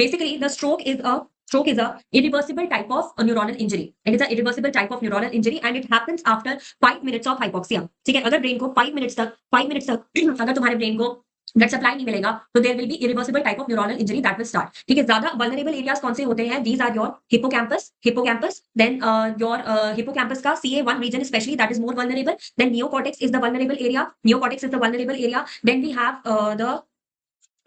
Basically, the stroke is a irreversible type of neuronal injury. It is a irreversible type of neuronal injury, and it happens after 5 minutes of hypoxia. ठीक है, अगर brain को 5 minutes तक अगर तुम्हारे brain को blood supply नहीं मिलेगा तो there will be irreversible type of neuronal injury that will start. ठीक है, ज्यादा वल्नरेबल एरियाज कौन से होते हैं? These are your hippocampus, then your hippocampus का CA1 region specially that is more vulnerable. Then neocortex is the vulnerable area. Then we have the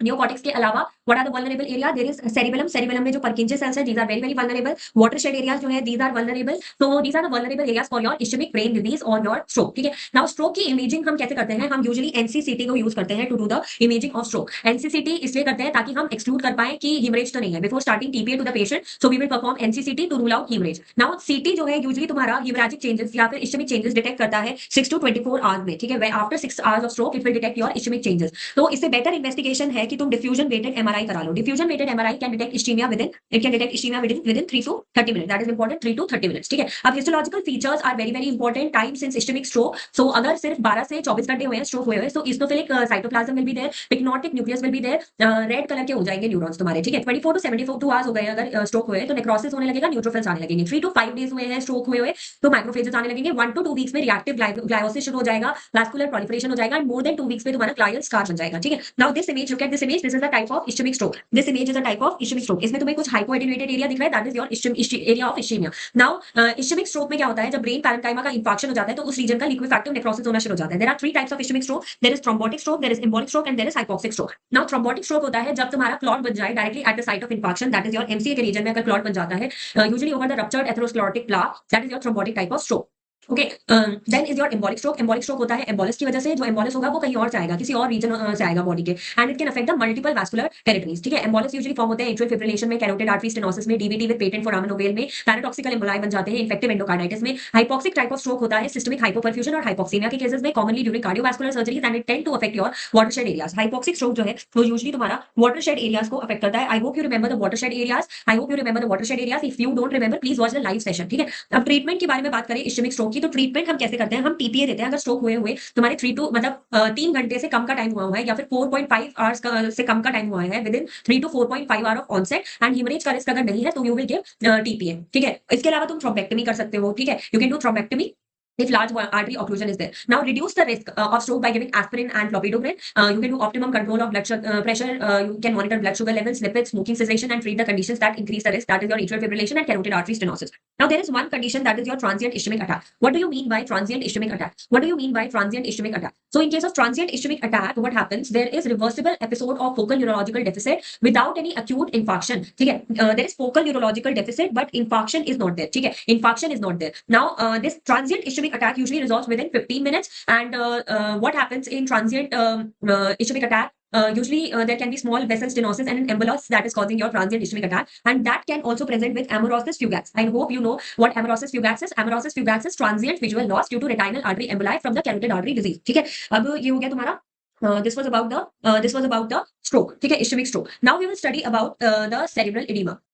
neocortex के अलावा what are the vulnerable area? There is cerebellum में जो Purkinje cells है, these are very very vulnerable. Watershed areas जो है, these are vulnerable. तो these are the vulnerable areas for your ischaemic brain disease और your stroke. ठीक है, now stroke की इमेजिंग हम कैसे करते हैं? हम यूजुअली एनसीसीटी को यूज करते हैं to do the imaging of stroke. NCCT इसलिए करते हैं ताकि हम एक्सक्लूड कर पाए कि हिमरेज तो नहीं है. Before starting TPA to the patient, so we will perform NCCT to rule out haemorrhage. Now CT जो है यूजुअली तुम्हारा हिमोरेजिक चेंजेस या फिर इस्केमिक चेंजेस डिटेक्ट करता है 6 to 24 आवर्स में. ठीक है, after 6 hours of stroke it will detect your ischaemic changes. तो इससे बेटर इन्वेस्टिगेशन है कि तुम डिफ्यूजन वेटेड MRI करा लो. Diffusion weighted MRI can detect ischaemia within 3 to 30 minute. That is important, 3 to 30 minutes. ठीक है, अब histological features are very very important time since ischaemic stroke. So अगर सिर्फ 12 से 24 घंटे हुए हैं स्ट्रोक हुए हुए, so eosinophilic cytoplasm will be there, pyknotic nucleus will be there, red colour के हो जाएंगे न्यूरॉन्स तुम्हारे. ठीक है, 24 to 72 आवर्स हो गए अगर स्ट्रोक हुए तो नेक्रोसिस होने लगेगा, न्यूट्रोफिल्स आने लगेंगे. 3 to 5 डेज हुए हैं स्ट्रोक हुए हुए तो माइक्रोफेजेस आने लगेंगे. 1 to 2 वीक्स में रिएक्टिव ग्लायोसिस शुरू हो जाएगा, वास्कुलर प्रोलिफरेशन हो जाएगा, एंड मोर देन 2 वीक्स में तुम्हारा ग्लायल स्कार बन जाएगा. ठीक है, now this image, look at this image, this is the type of ischaemic stroke. This image is a type of ischaemic stroke. इसमें तुम्हें कुछ हाइपोएटेन्यूएटेड एरिया दिख रहा है, that is your area of ischaemia. Now ischaemic stroke में क्या होता है? जब ब्रेन पैरेन्काइमा का इंफाक्शन हो जाता है तो उस रीजन का लिक्विफैक्टिव नेक्रोसिस होना शुरू हो जाता है. There are 3 types of ischaemic stroke. There is thrombotic stroke, there is embolic stroke and there is hypoxic stroke. Now thrombotic stroke होता है जब तुम्हारा क्लॉट बन जाए directly at the site of infarction, that is your MCA के region में अगर clot बन जाता है, usually over the ruptured atherosclerotic plaque, that is your thrombotic type of stroke. Okay, then is your embolic stroke. Embolic stroke होता है एम्बोलिस की वजह से. जो एम्बोलिस होगा वो कहीं और से आएगा, किसी और रीजन से आएगा बॉडी के, and it can affect the multiple vascular territories. ठीक है, एम्बोलिस यूजुअली फॉर्म होते हैं एट्रियल फिब्रिलेशन में, कैरोटिड आर्टरी स्टेनोसिस में, DVT with patent foramen ovale में, पैराटॉक्सिकल एम्बोलाई बन जाते हैं इन्फेक्टिव एंडोकार्डाइटिस में. हाइपोक्सिक टाइप ऑफ स्ट्रोक होता है सिस्टमिक हाइपोपरफ्यूजन और हाइपोक्सीमिया के केसेस में, commonly during cardiovascular surgeries, and it tend to affect your watershed areas. Hypoxic stroke जो है वो यूजुअली तुम्हारा वाटरशेड एरियाज को अफेक्ट करता है. I hope you remember the watershed areas. If you don't remember, please watch the live session. ठीक है, अब ट्रीटमेंट के बारे में बात करें इस्केमिक स्ट्रोक की, तो ट्रीटमेंट हम कैसे करते हैं? हम टीपीए देते हैं. अगर स्ट्रोक हुए हुए तुम्हारे 3 घंटे से कम का टाइम हुआ है या फिर 4.5 आवर्स से कम का टाइम हुआ है, within 3 to 4.5 hour of onset, and haemorrhage का रिस्क अगर नहीं है तो यू विल गिव टीपीए. ठीक है, इसके अलावा तुम थ्रोम्बेक्टमी कर सकते हो. ठीक है, you can do thrombectomy if large artery occlusion is there. Now reduce the risk of stroke by giving aspirin and clopidogrel. You can do optimum control of blood pressure. You can monitor blood sugar levels, lipids, smoking cessation, and treat the conditions that increase the risk, that is your atrial fibrillation and carotid artery stenosis. Now there is one condition that is your transient ischemic attack. What do you mean by transient ischemic attack? So in case of transient ischemic attack, what happens? There is reversible episode of focal neurological deficit without any acute infarction. ठीक है, there is focal neurological deficit but infarction is not there. ठीक है, infarction is not there. Now this transient ischemic attack usually resolves within 15 minutes, and what happens in transient ischemic attack? Usually there can be small vessel stenosis and an embolus that is causing your transient ischemic attack, and that can also present with amaurosis fugax. I hope you know what amaurosis fugax is. Amaurosis fugax is transient visual loss due to retinal artery emboli from the carotid artery disease. ठीक है, अब ये हो गया तुम्हारा this was about the stroke. ठीक है, ischemic stroke. Now we will study about the cerebral edema.